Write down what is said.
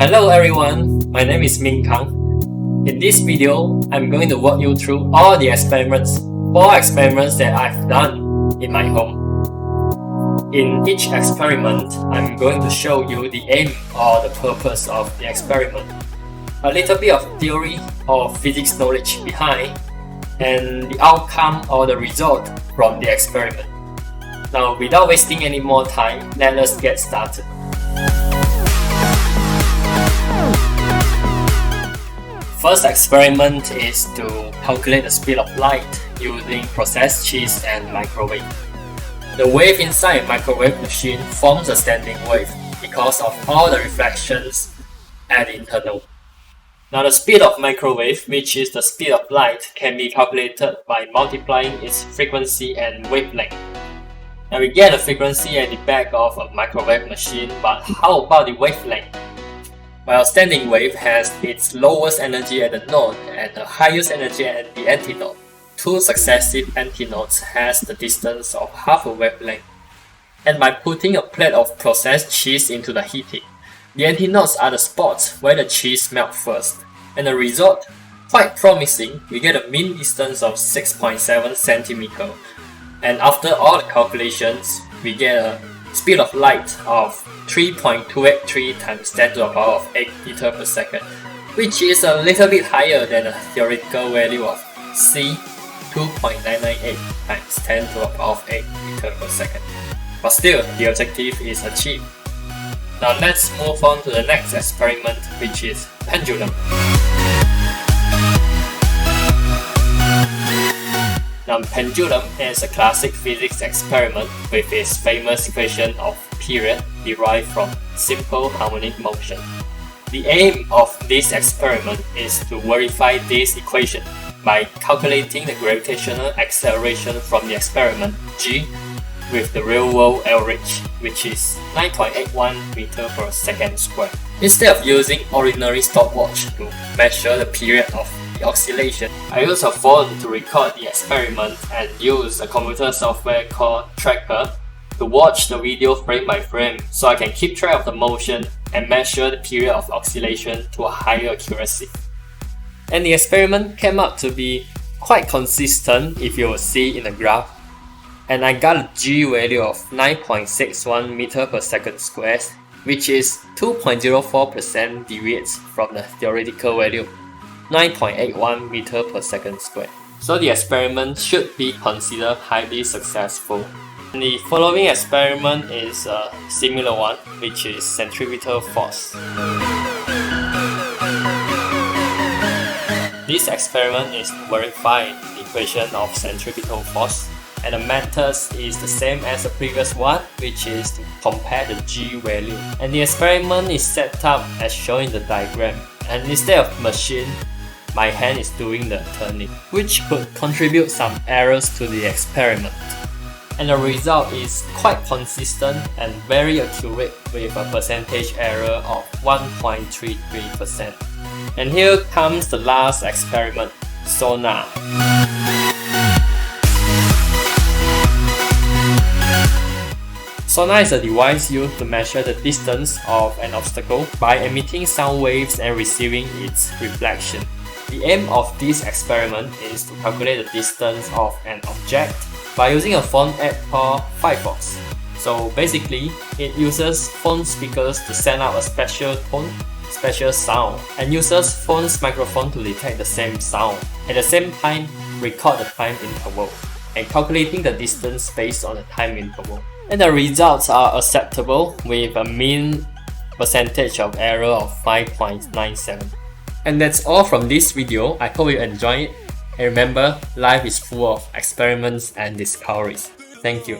Hello everyone, my name is Ming Kang. In this video, I'm going to walk you through all the experiments, 4 experiments that I've done in my home. In each experiment, I'm going to show you the aim or the purpose of the experiment, a little bit of theory or physics knowledge behind, and the outcome or the result from the experiment. Now, without wasting any more time, let us get started. First experiment is to calculate the speed of light using processed cheese and microwave. The wave inside a microwave machine forms a standing wave because of all the reflections at the internal. Now the speed of microwave, which is the speed of light, can be calculated by multiplying its frequency and wavelength. Now we get the frequency at the back of a microwave machine, but how about the wavelength? Well, standing wave has its lowest energy at the node and the highest energy at the antinode. 2 successive antinodes has the distance of half a wavelength. And by putting a plate of processed cheese into the heating, the antinodes are the spots where the cheese melts first. And the result, quite promising, we get a mean distance of 6.7 cm. And after all the calculations, we get a speed of light of 3.283 times 10 to the power of 8 meter per second, which is a little bit higher than the theoretical value of C 2.998 times 10 to the power of 8 meter per second. But still, the objective is achieved. Now let's move on to the next experiment, which is pendulum. Now pendulum is a classic physics experiment with its famous equation of period derived from simple harmonic motion. The aim of this experiment is to verify this equation by calculating the gravitational acceleration from the experiment G with the real-world average, which is 9.81 meter per second squared. Instead of using ordinary stopwatch to measure the period of the oscillation, I use a phone to record the experiment and use a computer software called Tracker to watch the video frame by frame so I can keep track of the motion and measure the period of oscillation to a higher accuracy. And the experiment came out to be quite consistent if you will see in the graph. And I got a G value of 9.61 meter per second squared, which is 2.04% deviates from the theoretical value 9.81 meter per second squared. So the experiment should be considered highly successful. And the following experiment is a similar one, which is centripetal force. This experiment is to verify the equation of centripetal force, and the method is the same as the previous one, which is to compare the G value. And the experiment is set up as shown in the diagram, and instead of machine, my hand is doing the turning, which could contribute some errors to the experiment. And the result is quite consistent and very accurate with a percentage error of 1.33%. And here comes the last experiment, Sonar. Sonar is a device used to measure the distance of an obstacle by emitting sound waves and receiving its reflection. The aim of this experiment is to calculate the distance of an object by using a phone app called Firefox. So basically, it uses phone speakers to send out a special tone, special sound, and uses phone's microphone to detect the same sound. At the same time, record the time interval and calculating the distance based on the time interval. And the results are acceptable with a mean percentage of error of 5.97. And that's all from this video. I hope you enjoyed it. And remember, life is full of experiments and discoveries. Thank you.